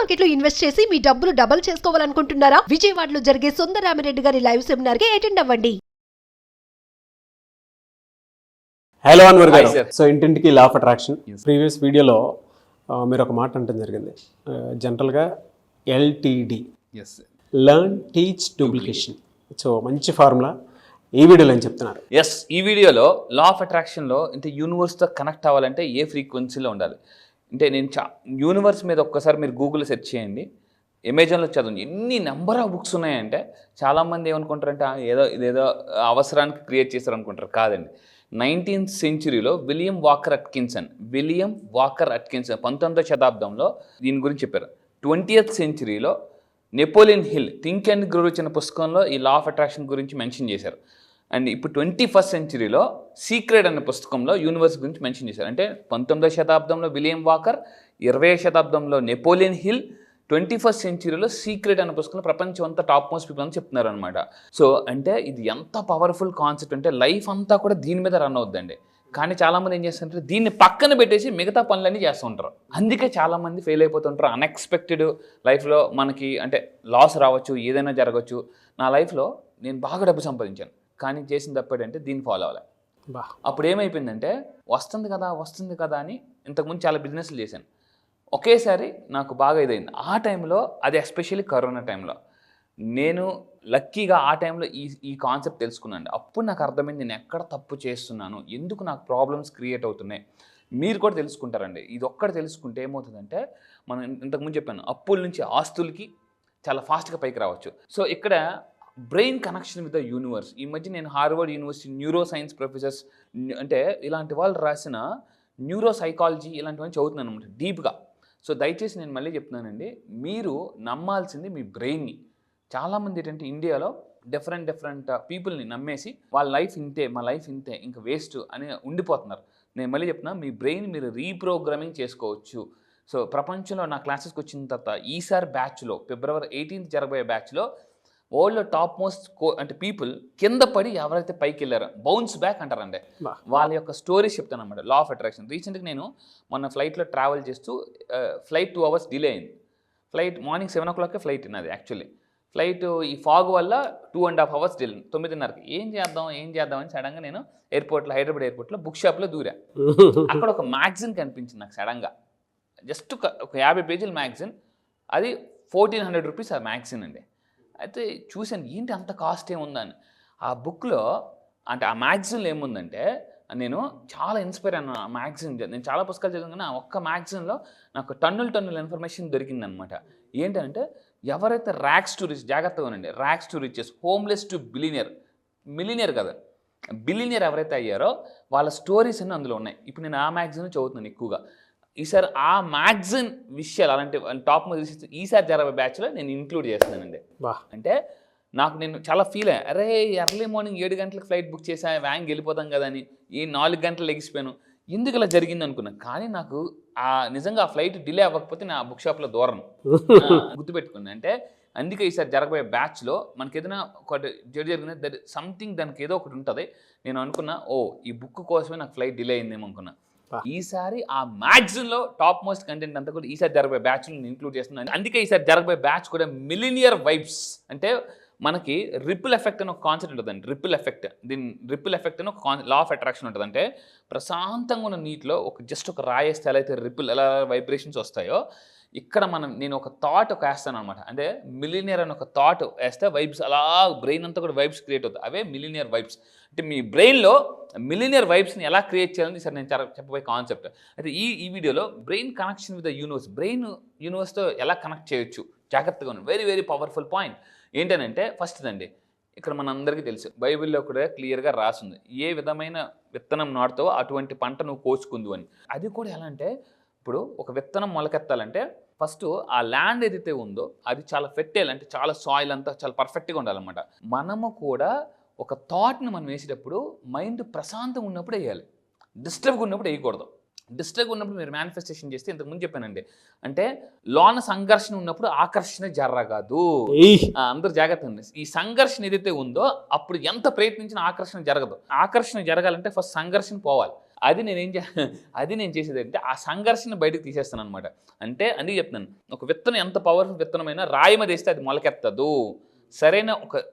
Market లో invest చేసి మీ డబ్బులు డబుల్ చేసుకోవాలనుకుంటున్నారా? విజయవాడలో జరిగే సుందరరామిరెడ్డి గారి లైవ్ సెమినార్ కి అటెండ్ అవ్వండి. హలో అన్వర్ గారు. సో ఇంటింటికి లా ఆఫ్ అట్రాక్షన్ ప్రీవియస్ వీడియోలో మీరు ఒక మాట అంటే జరిగింది. జనరల్గా LTD, learn teach duplication. So మంచి ఫార్ములా ఈ వీడియోలో ఏం చెప్తున్నారు? ఈ వీడియోలో లా ఆఫ్ అట్రాక్షన్లో అంటే యూనివర్స్తో కనెక్ట్ అవ్వాలంటే ఏ ఫ్రీక్వెన్సీలో ఉండాలి అంటే నేను యూనివర్స్ మీద ఒక్కసారి మీరు గూగుల్లో సెర్చ్ చేయండి, అమెజాన్లో చదవండి, ఎన్ని నెంబర్ ఆఫ్ బుక్స్ ఉన్నాయంటే చాలామంది ఏమనుకుంటారంటే ఇదేదో అవసరానికి క్రియేట్ చేశారు అనుకుంటారు. కాదండి. 19th సెంచురీలో విలియం వాకర్ అట్కిన్సన్ 19వ శతాబ్దంలో దీని గురించి చెప్పారు. 20th సెంచురీలో Napoleon Hill think and grow చిన్న పుస్తకంలో ఈ లా ఆఫ్ అట్రాక్షన్ గురించి మెన్షన్ చేశారు. అండ్ ఇప్పుడు 21st సెంచురీలో సీక్రెట్ అనే పుస్తకంలో యూనివర్స్ గురించి మెన్షన్ చేశారు. అంటే 19వ శతాబ్దంలో విలియం వాకర్, 20వ శతాబ్దంలో నెపోలియన్ హిల్, 21st సెంచురీలో సీక్రెట్ అనే పుస్తకంలో ప్రపంచం అంతా టాప్ మోస్ట్ పీపుల్ అని చెప్తున్నారు అనమాట. సో అంటే ఇది ఎంత పవర్ఫుల్ కాన్సెప్ట్ అంటే లైఫ్ అంతా కూడా దీని మీద రన్ అవుద్దండి. కానీ చాలామంది ఏం చేస్తుంటారు, దీన్ని పక్కన పెట్టేసి మిగతా పనులన్నీ చేస్తుంటారు. అందుకే చాలామంది ఫెయిల్ అయిపోతుంటారు. అన్ఎక్స్పెక్టెడ్ లైఫ్లో మనకి అంటే లాస్ రావచ్చు, ఏదైనా జరగవచ్చు. నా లైఫ్లో నేను బాగా డబ్బు సంపాదించాను, కానీ చేసిన తప్పేంటంటే దీన్ని ఫాలో అవ్వాలి. అప్పుడు ఏమైపోయిందంటే వస్తుంది కదా అని ఇంతకుముందు చాలా బిజినెస్లు చేశాను. ఒకేసారి నాకు బాగా ఇదైంది. ఆ టైంలో అది ఎస్పెషల్లీ కరోనా టైంలో నేను లక్కీగా ఆ టైంలో ఈ కాన్సెప్ట్ తెలుసుకున్నాను. అప్పుడు నాకు అర్థమైంది నేను ఎక్కడ తప్పు చేస్తున్నాను, ఎందుకు నాకు ప్రాబ్లమ్స్ క్రియేట్ అవుతున్నాయి. మీరు కూడా తెలుసుకుంటారండి. ఇది ఒక్కటి తెలుసుకుంటే ఏమవుతుందంటే మనం ఇంతకుముందు చెప్పాను, అప్పుల నుంచి ఆస్తులకి చాలా ఫాస్ట్గా పైకి రావచ్చు. సో ఇక్కడ brain connection with the universe. ఈ మధ్య నేను Harvard university neuro science professors అంటే ఇలాంటి వాళ్ళు రాసిన న్యూరో సైకాలజీ ఇలాంటివన్నీ చదువుతున్నాను అనమాట డీప్గా. సో దయచేసి నేను మళ్ళీ చెప్తున్నానండి, మీరు నమ్మాల్సింది మీ బ్రెయిన్ని. చాలామంది ఏంటంటే ఇండియాలో డిఫరెంట్ పీపుల్ని నమ్మేసి వాళ్ళ లైఫ్ ఇంతే, మా లైఫ్ ఇంతే, ఇంకా వేస్ట్ అని ఉండిపోతున్నారు. నేను మళ్ళీ చెప్తున్నా, మీ బ్రెయిన్ మీరు రీప్రోగ్రామింగ్ చేసుకోవచ్చు. సో ప్రపంచంలో నా క్లాసెస్కి వచ్చిన తర్వాత ఈసారి బ్యాచ్లో February 18th జరగబోయే బ్యాచ్లో వరల్డ్లో టాప్ మోస్ట్ అంటే పీపుల్ కింద పడి ఎవరైతే పైకి వెళ్ళారో బౌన్స్ బ్యాక్ అంటారండి, వాళ్ళ యొక్క స్టోరీస్ చెప్తాను అన్నమాట. లా ఆఫ్ అట్రాక్షన్. రీసెంట్గా నేను మొన్న ఫ్లైట్లో ట్రావెల్ చేస్తూ ఫ్లైట్ 2 hours డిలే అయింది. ఫ్లైట్ మార్నింగ్ 7 o'clock ఫ్లైట్ నాది యాక్చువల్లీ. ఫ్లైట్ ఈ ఫాగ్ వల్ల 2.5 hours డిలే. 9:30కి ఏం చేద్దాం అని సడన్గా నేను హైదరాబాద్ ఎయిర్పోర్ట్లో బుక్ షాప్లో దూరా. అక్కడ ఒక మ్యాగజిన్ కనిపించింది నాకు సడన్గా. జస్ట్ ఒక 50 పేజీల మ్యాగజిన్, అది 1400 rupees ఆ మ్యాగజిన్ అండి. అయితే చూశాను, ఏంటి అంత కాస్ట్ ఏముందని. ఆ బుక్లో అంటే ఆ మ్యాగజిన్లో ఏముందంటే నేను చాలా ఇన్స్పైర్ అయ్యాను. ఆ మ్యాగజిన్ నేను చాలా పుస్తకాలు చదివాను, కానీ ఆ ఒక్క మ్యాగజిన్లో నాకు టన్నుల ఇన్ఫర్మేషన్ దొరికిందనమాట. ఏంటంటే ఎవరైతే ర్యాక్స్ టు రిచ్, జాగ్రత్తగా ఉండండి, racks to riches, homeless to millionaire కదా, బిలినియర్ ఎవరైతే అయ్యారో వాళ్ళ స్టోరీస్ అన్నీ అందులో ఉన్నాయి. ఇప్పుడు నేను ఆ మ్యాగజిన్ చదువుతున్నాను ఎక్కువగా. ఈసారి ఆ మ్యాగజిన్ విషయాలు అలాంటి టాప్ ఈసారి జరగబోయే బ్యాచ్లో నేను ఇంక్లూడ్ చేస్తున్నానండి. అంటే నేను చాలా ఫీల్ అయ్యా, అరే ఎర్లీ మార్నింగ్ 7 గంటలకు ఫ్లైట్ బుక్ చేసా, వ్యాంగ్ వెళ్ళిపోతాం కదా అని, ఈ 4 గంటలు లెగిసిపోయాను, ఎందుకు ఇలా జరిగింది అనుకున్నాను. కానీ నాకు నిజంగా ఆ ఫ్లైట్ డిలే అవ్వకపోతే నా బుక్ షాప్లో దూరను గుర్తుపెట్టుకున్నాను. అంటే అందుకే ఈసారి జరగబోయే బ్యాచ్లో మనకి ఏదైనా ఒకటి జరిగింది, సంథింగ్ దానికి ఏదో ఒకటి ఉంటుంది. నేను అనుకున్నా, ఈ బుక్ కోసమే నాకు ఫ్లైట్ డిలే అయిందేమో అనుకున్నా. ఈసారి ఆ మ్యాగజిన్లో టాప్ మోస్ట్ కంటెంట్ అంతా కూడా ఈసారి జరగబోయే బ్యాచ్లో నేను ఇంక్లూడ్ చేస్తున్నాను. అందుకే ఈసారి జరగబోయే బ్యాచ్ కూడా మిలినియర్ వైబ్స్. అంటే మనకి రిపుల్ ఎఫెక్ట్ అని ఒక కాన్సెప్ట్ ఉంటుందండి. రిపుల్ ఎఫెక్ట్ అని ఒక లా ఆఫ్ అట్రాక్షన్ ఉంటుంది. అంటే ప్రశాంతంగా ఉన్న నీటిలో జస్ట్ ఒక రాయేస్తే ఎలా అయితే ఎలా వైబ్రేషన్స్ వస్తాయో, ఇక్కడ నేను ఒక థాట్ వేస్తాను అనమాట. అంటే మిలినియర్ అని ఒక థాట్ వేస్తే వైబ్స్ అలా బ్రెయిన్ అంతా కూడా వైబ్స్ క్రియేట్ అవుతాయి. అవే మిలినియర్ వైబ్స్. అంటే మీ బ్రెయిన్లో మిలినియర్ వైబ్స్ని ఎలా క్రియేట్ చేయాలని సార్ నేను చెప్పబోయే కాన్సెప్ట్. అయితే ఈ వీడియోలో brain connection with the universe, brain యూనివర్స్తో ఎలా కనెక్ట్ చేయొచ్చు, జాగ్రత్తగా ఉంది. వెరీ పవర్ఫుల్ పాయింట్ ఏంటనంటే ఫస్ట్ అండి, ఇక్కడ మనందరికీ తెలుసు, బైబిల్లో కూడా క్లియర్గా రాసింది, ఏ విధమైన విత్తనం నాటుతావో అటువంటి పంట నువ్వు కోసుకుందు అని. అది కూడా ఎలా అంటే, ఇప్పుడు ఒక విత్తనం మొలకెత్తాలంటే ఫస్ట్ ఆ ల్యాండ్ ఏదైతే ఉందో అది చాలా ఫెర్టైల్, అంటే చాలా సాయిల్ అంతా చాలా పర్ఫెక్ట్గా ఉండాలన్నమాట. మనము కూడా ఒక థాట్ని మనం వేసేటప్పుడు మైండ్ ప్రశాంతంగా ఉన్నప్పుడు వేయాలి, డిస్టర్బ్గా ఉన్నప్పుడు వేయకూడదు. డిస్టర్బ్ ఉన్నప్పుడు మీరు మేనిఫెస్టేషన్ చేస్తే ఇంతకుముందు చెప్పానండి, అంటే లోన సంఘర్షణ ఉన్నప్పుడు ఆకర్షణ జరగదు. అందరూ జాగ్రత్త అండి. ఈ సంఘర్షణ ఏదైతే ఉందో అప్పుడు ఎంత ప్రయత్నించినా ఆకర్షణ జరగదు. ఆకర్షణ జరగాలంటే ఫస్ట్ సంఘర్షణ పోవాలి. అది నేను చేసేది అంటే ఆ సంఘర్షణ బయటకు తీసేస్తాను అనమాట. అంటే అందుకే చెప్తున్నాను, ఒక విత్తనం ఎంత పవర్ఫుల్ విత్తనమైనా రాయి మీద వేస్తే అది మొలకెత్తదు. సరైన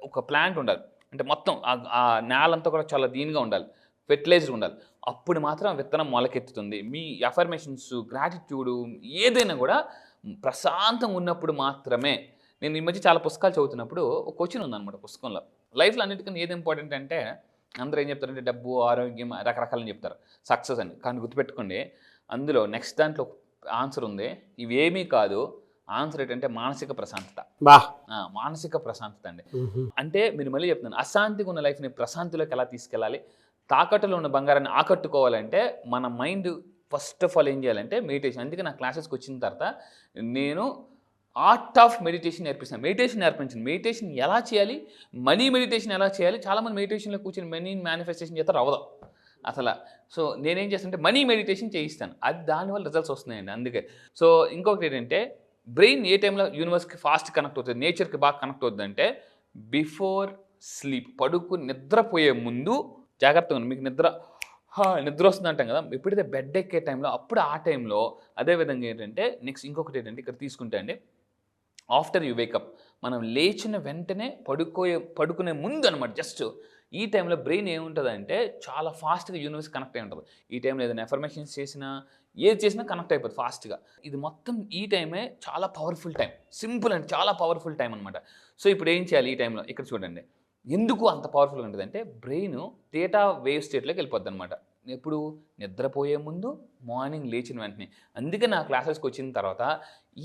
ఒక ప్లాంట్ ఉండాలి, అంటే మొత్తం ఆ నేలంతా కూడా చాలా దీనిగా ఉండాలి, ఫెర్టిలైజ్డ్ ఉండాలి. అప్పుడు మాత్రం ఆ విత్తనం మొలకెత్తుతుంది. మీ అఫర్మేషన్స్, గ్రాటిట్యూడు ఏదైనా కూడా ప్రశాంతంగా ఉన్నప్పుడు మాత్రమే. నేను ఈ మధ్య చాలా పుస్తకాలు చదువుతున్నప్పుడు ఒక క్వశ్చన్ ఉందన్నమాట పుస్తకంలో, లైఫ్లో అన్నిటికన్నా ఏది ఇంపార్టెంట్ అంటే అందరూ ఏం చెప్తారంటే డబ్బు, ఆరోగ్యం, రకరకాలని చెప్తారు, సక్సెస్ అని. కానీ గుర్తుపెట్టుకోండి, అందులో నెక్స్ట్ దాంట్లో ఆన్సర్ ఉంది, ఇవేమీ కాదు. ఆన్సర్ ఏంటంటే మానసిక ప్రశాంతత. మానసిక ప్రశాంతత అండి. అంటే మీరు మళ్ళీ చెప్తున్నాను, అశాంతిగా ఉన్న లైఫ్ని ప్రశాంతిలోకి ఎలా తీసుకెళ్ళాలి, తాకట్టులో ఉన్న బంగారాన్ని ఆకట్టుకోవాలంటే మన మైండ్ ఫస్ట్ ఆఫ్ ఆల్ ఏం చేయాలంటే మెడిటేషన్. అందుకే నా క్లాసెస్కి వచ్చిన తర్వాత నేను ఆర్ట్ ఆఫ్ మెడిటేషన్ నేర్పిస్తాను. మెడిటేషన్ ఎలా చేయాలి, మనీ మెడిటేషన్ ఎలా చేయాలి. చాలామంది మెడిటేషన్లో కూర్చొని మనీ మేనిఫెస్టేషన్ చేస్తారు, అవ్వదు అసలు. సో నేనేం చేస్తానంటే మనీ మెడిటేషన్ చేయిస్తాను, అది దానివల్ల రిజల్ట్స్ వస్తున్నాయండి. అందుకే సో ఇంకొకటి ఏంటంటే బ్రెయిన్ ఏ టైంలో యూనివర్స్కి ఫాస్ట్ కనెక్ట్ అవుతుంది, నేచర్కి బాగా కనెక్ట్ అవుతుంది అంటే బిఫోర్ స్లీప్, నిద్రపోయే ముందు. జాగ్రత్తగా ఉంది, మీకు నిద్ర వస్తుంది అంటాం కదా, ఎప్పుడైతే బెడ్ ఎక్కే టైంలో అప్పుడు ఆ టైంలో. అదేవిధంగా ఏంటంటే నెక్స్ట్ ఇంకొకటి ఏంటంటే ఇక్కడ తీసుకుంటే అండి, ఆఫ్టర్ యూ వేకప్, మనం లేచిన వెంటనే పడుకునే ముందు అనమాట, జస్ట్ ఈ టైంలో బ్రెయిన్ ఏముంటుందంటే చాలా ఫాస్ట్గా యూనివర్స్ కనెక్ట్ అయి ఉంటుంది. ఈ టైంలో ఏదైనా ఎఫర్మేషన్స్ చేసినా ఏది చేసినా కనెక్ట్ అయిపోతుంది ఫాస్ట్గా. ఇది మొత్తం ఈ టైమే చాలా పవర్ఫుల్ టైం, సింపుల్ అండి, చాలా పవర్ఫుల్ టైం అనమాట. సో ఇప్పుడు ఏం చేయాలి ఈ టైంలో, ఇక్కడ చూడండి ఎందుకు అంత పవర్ఫుల్గా ఉంటుంది అంటే బ్రెయిన్ థీటా వేవ్ స్టేట్లోకి వెళ్ళిపోద్ది అనమాట. ఎప్పుడు నిద్రపోయే ముందు, మార్నింగ్ లేచిన వెంటనే. అందుకే నా క్లాసెస్కి వచ్చిన తర్వాత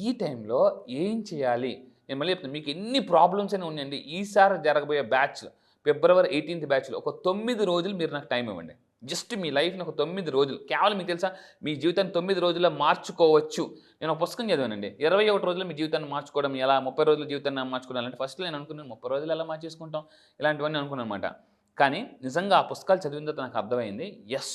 ఈ టైంలో ఏం చేయాలి నేను మళ్ళీ చెప్తాను. మీకు ఎన్ని ప్రాబ్లమ్స్ అయినా ఉన్నాయండి, ఈసారి జరగబోయే బ్యాచ్ ఫిబ్రవరి 18th బ్యాచ్లో ఒక 9 రోజులు మీరు నాకు టైం ఇవ్వండి. జస్ట్ మీ లైఫ్ని ఒక 9 రోజులు కేవలం, మీకు తెలుసా మీ జీవితాన్ని 9 రోజుల్లో మార్చుకోవచ్చు. నేను ఒక పుస్తకం చదివానండి, 21 రోజుల్లో మీ జీవితాన్ని మార్చుకోవడం ఎలా, 30 రోజుల జీవితాన్ని మార్చుకోవాలంటే ఫస్ట్ నేను అనుకున్నాను 30 రోజులు ఎలా మార్చేసుకుంటాం, ఇలాంటివన్నీ అనుకున్నాను అనమాట. కానీ నిజంగా ఆ పుస్తకాలు చదివిన తర్వాత నాకు అర్థమైంది, ఎస్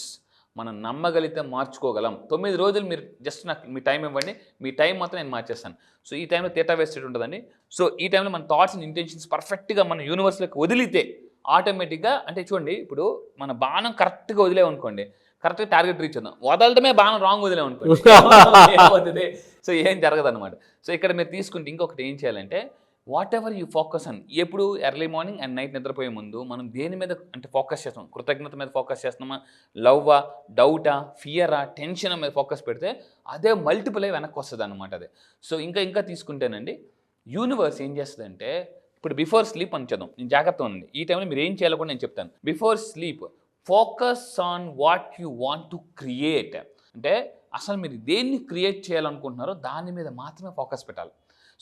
మనం నమ్మగలిగితే మార్చుకోగలం. 9 రోజులు మీరు జస్ట్ నాకు మీ టైం ఇవ్వండి, మీ టైం మాత్రం నేను మార్చేస్తాను. సో ఈ టైంలో థీటా వేవ్ స్టేట్ ఉంటుందండి. సో ఈ టైంలో మన థాట్స్ అండ్ ఇంటెన్షన్స్ పర్ఫెక్ట్గా మన యూనివర్స్లోకి వదిలితే ఆటోమేటిక్గా, అంటే చూడండి ఇప్పుడు మన బాణం కరెక్ట్గా వదిలేమనుకోండి, కరెక్ట్గా టార్గెట్ రీచ్ అవుతాం. వదలటమే బాణం రాంగ్ వదిలేమనుకోండి ఏమవుతుంది, సో ఏం జరగదు అనమాట. సో ఇక్కడ మీరు తీసుకుంటే ఇంకొకటి ఏం చేయాలంటే what ever you focus on, ఎప్పుడు ఎర్లీ మార్నింగ్ అండ్ నైట్ నిద్రపోయే ముందు మనం దేని మీద అంటే ఫోకస్ చేస్తాం, కృతజ్ఞత మీద ఫోకస్ చేస్తున్నామా, లవ్వా, డౌటా, ఫియరా, టెన్షన్ మీద ఫోకస్ పెడితే అదే మల్టిపుల్ అయి వెనక్కి వస్తుంది అనమాట. అదే సో ఇంకా తీసుకుంటేనండి యూనివర్స్ ఏం చేస్తుందంటే, ఇప్పుడు బిఫోర్ స్లీప్ అని చదువు, నేను జాగ్రత్త ఉంది, ఈ టైంలో మీరు ఏం చేయాలో కూడా నేను చెప్తాను. Before sleep focus on what you want to create, అంటే అసలు మీరు దేన్ని క్రియేట్ చేయాలనుకుంటున్నారో దాని మీద మాత్రమే ఫోకస్ పెట్టాలి.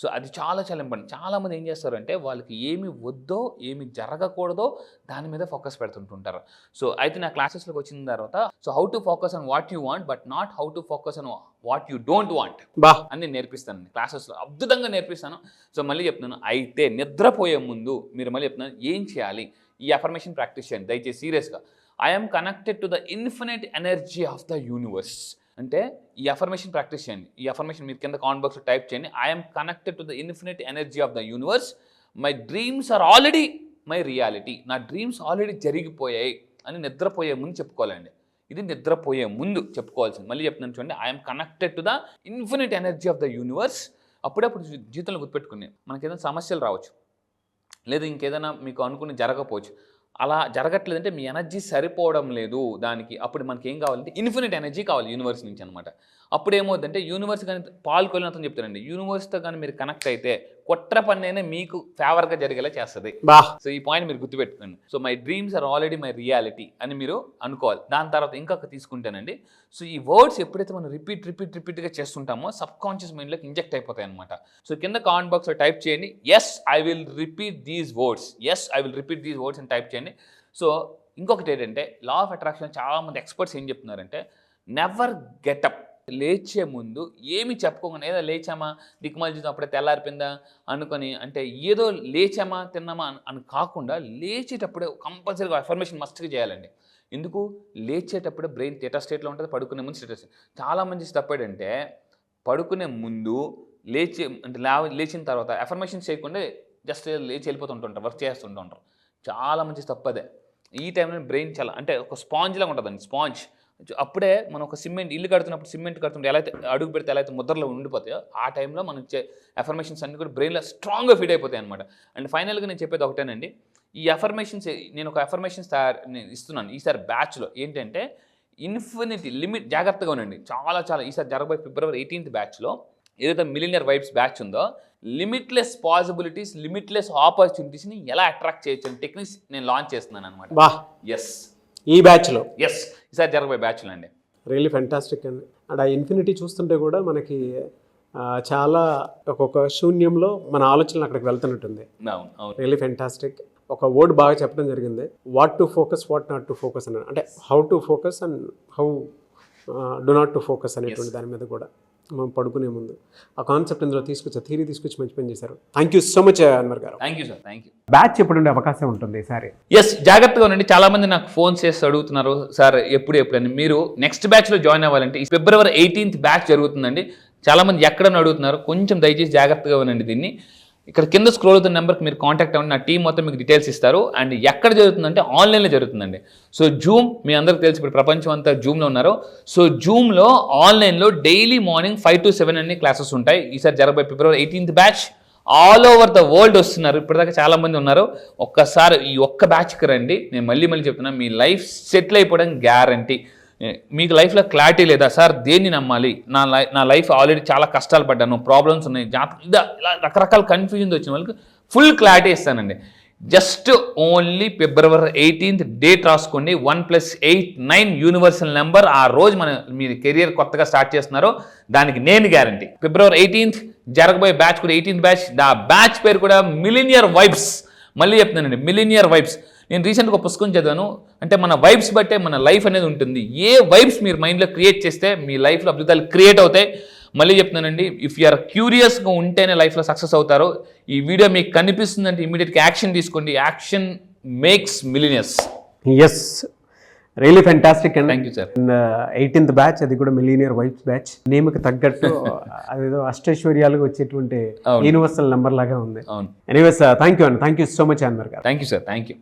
సో అది చాలా ఇంపార్టెంట్. చాలామంది ఏం చేస్తారంటే వాళ్ళకి ఏమి వద్దో, ఏమి జరగకూడదో దాని మీద ఫోకస్ పెడుతుంటుంటారు. సో అయితే నా క్లాసెస్లోకి వచ్చిన తర్వాత so how to focus on what you want but not how to focus on what you don't want అని నేను నేర్పిస్తాను క్లాసెస్లో, అద్భుతంగా నేర్పిస్తాను. సో మళ్ళీ చెప్తున్నాను, అయితే నిద్రపోయే ముందు మీరు మళ్ళీ చెప్తున్నాను ఏం చేయాలి, ఈ అఫర్మేషన్ ప్రాక్టీస్ చేయండి దయచేసి సీరియస్గా. I'm connected to the infinite energy of the universe, అంటే ఈ అఫర్మేషన్ ప్రాక్టీస్ చేయండి. ఈ అఫర్మేషన్ మీరు కింద కామెంట్ బాక్స్లో టైప్ చేయండి. I'm connected to the infinite energy of the universe, my dreams are already my reality, నా డ్రీమ్స్ ఆల్రెడీ జరిగిపోయాయి అని నిద్రపోయే ముందు చెప్పుకోవాలండి. ఇది నిద్రపోయే ముందు చెప్పుకోవాల్సింది. మళ్ళీ చెప్తున్నాను చూడండి, I'm connected to the infinite energy of the universe. అప్పుడప్పుడు జీవితంలో గుర్తుపెట్టుకుని మనకి ఏదైనా సమస్యలు రావచ్చు, లేదా ఇంకేదైనా మీకు అనుకుని జరగకపోవచ్చు. అలా జరగట్లేదంటే మీ ఎనర్జీ సరిపోవడం లేదు దానికి. అప్పుడు మనకి ఏం కావాలంటే ఇన్ఫినిట్ ఎనర్జీ కావాలి యూనివర్స్ నుంచి అనమాట. అప్పుడు ఏమవుతుందంటే యూనివర్స్ కానీ పాల్గొనని చెప్తారండి, యూనివర్స్తో కానీ మీరు కనెక్ట్ అయితే కుట్ర పన్నైనా మీకు ఫేవర్గా జరిగేలా చేస్తుంది. సో ఈ పాయింట్ మీరు గుర్తుపెట్టుకోండి. So my dreams are already my reality అని మీరు అనుకోవాలి. దాని తర్వాత ఇంకొక తీసుకుంటానండి, సో ఈ వర్డ్స్ ఎప్పుడైతే మనం రిపీట్గా చేస్తుంటామో సబ్ కాన్షియస్ మైండ్లోకి ఇంజెక్ట్ అయిపోతాయి అనమాట. సో కింద కామెంట్ బాక్స్లో టైప్ చేయండి, yes I will repeat these words, yes I will repeat these words అని టైప్ చేయండి. సో ఇంకొకటి ఏంటంటే లా ఆఫ్ అట్రాక్షన్ చాలామంది ఎక్స్పర్ట్స్ ఏం చెప్తున్నారంటే నెవర్ గెటప్, లేచే ముందు ఏమి చెప్పుకోకుండా ఏదో లేచామా దిక్కుమాలి జీవితం అప్పుడే తెల్లారిపోయిందా అనుకొని, అంటే ఏదో లేచామా తిన్నామా అని కాకుండా లేచేటప్పుడే కంపల్సరీగా అఫర్మేషన్ మస్ట్గా చేయాలండి. ఎందుకు, లేచేటప్పుడే బ్రెయిన్ థీటా స్టేట్లో ఉంటుంది, పడుకునే ముందు స్టేటస్. చాలామంది తప్పేటంటే పడుకునే ముందు లేచిన తర్వాత అఫర్మేషన్స్ చేయకుండా జస్ట్ లేచి వెళ్ళిపోతుంటుంటారు, వర్క్ చేస్తుంటుంటారు. చాలా మంచి తప్పదే. ఈ టైంలో బ్రెయిన్ చాలా అంటే ఒక స్పాంజ్లాగా ఉంటుందండి, స్పాంజ్ అప్పుడే మనం ఒక ఇల్లు కడుతున్నప్పుడు సిమెంట్ కడుతుంటే ఎలా అయితే అడుగు పెడితే ఎలా అయితే ముద్రలో ఉండిపోతాయో ఆ టైంలో మనం అఫర్మేషన్స్ అన్ని కూడా బ్రెయిన్లో స్ట్రాంగ్గా ఫీడ్ అయిపోతాయి అనమాట. అండ్ ఫైనల్గా నేను చెప్పేది ఒకటేనండి, ఈ అఫర్మేషన్స్ నేను ఒక అఫర్మేషన్స్ నేను ఇస్తున్నాను ఈసారి బ్యాచ్లో. ఏంటంటే ఇన్ఫినిటీ లిమిట్, జాగ్రత్తగా ఉండండి, చాలా ఈసారి జరగబోయే February 18th బ్యాచ్లో ఏదైతే మిలినియర్ వైబ్స్ బ్యాచ్ ఉందో లిమిట్లెస్ పాసిబిలిటీస్, లిమిట్లెస్ ఆపర్చునిటీస్ని ఎలా అట్రాక్ట్ చేయొచ్చు అని టెక్నిక్స్ నేను లాంచ్ చేస్తున్నాను అనమాట. బా, ఎస్, ఈ బ్యాచ్లో ఈసారి జరగబోయే బ్యాచ్లో అండి. రియల్లీ ఫెంటాస్టిక్ అండి. అండ్ ఆ ఇన్ఫినిటీ చూస్తుంటే కూడా మనకి చాలా ఒక్కొక్క శూన్యంలో మన ఆలోచనలు అక్కడికి వెళ్తున్నట్టుంది. అవును. Really fantastic. ఒక వర్డ్ బాగా చెప్పడం జరిగింది, what to focus, what not to focus అని. అంటే how to focus and how do not to focus అనేటువంటి దాని మీద కూడా మనం పడుకునే ముందు ఆ కాన్సెప్ట్ ఇందులో థియరీ తీసుకొచ్చి మంచి పని చేశారు. Thank you so much Anwar గారు. Thank you sir, thank you. Batch ఎప్పుడు ఉండే అవకాశం ఉంటుంది ఈసారి? జాగ్రత్తగా ఉండండి. చాలా మంది నాకు ఫోన్ చేసి అడుగుతున్నారు, సార్ ఎప్పుడు అని. మీరు నెక్స్ట్ బ్యాచ్లో జాయిన్ అవ్వాలంటే ఈ February 18th బ్యాచ్ జరుగుతుందండి. చాలా మంది ఎక్కడని అడుగుతున్నారు, కొంచెం దయచేసి జాగ్రత్తగా ఉండండి. దీన్ని ఇక్కడ కింద స్క్రోల్ అవుతున్న నెంబర్కి మీరు కాంటాక్ట్ అవ్వండి, నా టీం మొత్తం మీకు డీటెయిల్స్ ఇస్తారు. అండ్ ఎక్కడ జరుగుతుందంటే ఆన్లైన్లో జరుగుతుందండి. సో జూమ్, మీ అందరికి తెలిసి ఇప్పుడు ప్రపంచం అంతా జూమ్లో ఉన్నారు. సో జూమ్లో ఆన్లైన్లో డైలీ మార్నింగ్ 5 to 7 అన్ని క్లాసెస్ ఉంటాయి. ఈసారి జరగబోయే February 18th batch all over the world వస్తున్నారు. ఇప్పటిదాకా చాలా మంది ఉన్నారు. ఒక్కసారి ఈ ఒక్క బ్యాచ్కి రండి. నేను మళ్ళీ చెప్తున్నా, మీ లైఫ్ సెటిల్ అయిపోవడం గ్యారంటీ. మీకు లైఫ్లో క్లారిటీ లేదా సార్, దేన్ని నమ్మాలి, నా లైఫ్ ఆల్రెడీ చాలా కష్టాలు పడ్డాను, ప్రాబ్లమ్స్ ఉన్నాయి, ఇలా రకరకాల కన్ఫ్యూజన్ వచ్చిన వాళ్ళకి ఫుల్ క్లారిటీ ఇస్తానండి. Just only February 18th date రాసుకోండి. 1+8 9 యూనివర్సల్ నెంబర్. ఆ రోజు మీరు కెరియర్ కొత్తగా స్టార్ట్ చేస్తున్నారో దానికి నేను గ్యారంటీ. February 18th జరగబోయే బ్యాచ్ కూడా 18th బ్యాచ్. ఆ బ్యాచ్ పేరు కూడా మిలినియర్ వైబ్స్. మళ్ళీ చెప్తున్నానండి, మిలినియర్ వైబ్స్. నేను రీసెంట్గా ఒక పుస్తకం చదివాను, అంటే మన వైబ్స్ బట్టే మన లైఫ్ అనేది ఉంటుంది. ఏ వైబ్స్ మీరు మైండ్లో క్రియేట్ చేస్తే మీ లైఫ్లో అద్భుతాలు క్రియేట్ అవుతాయి. మళ్ళీ చెప్తున్నానండి, ఇఫ్ యూఆర్ క్యూరియస్గా ఉంటేనే లైఫ్లో సక్సెస్ అవుతారు. ఈ వీడియో మీకు కనిపిస్తుందంటే ఇమీడియట్గా యాక్షన్ తీసుకోండి. Action makes millionaires. Yes, really fantastic అండి. Thank you sir. 18th batch, అది కూడా మిలీనియర్ వైబ్స్ బ్యాచ్. నేమ్కి తగ్గట్టు అదేదో అష్టైశ్వర్యాలుగా వచ్చేటువంటి యూనివర్సల్ నెంబర్ లాగా ఉంది. అవును. ఎనీవేస్, థ్యాంక్ యూ అండి. Thank you so much Anwar గారు. Thank you sir, thank you.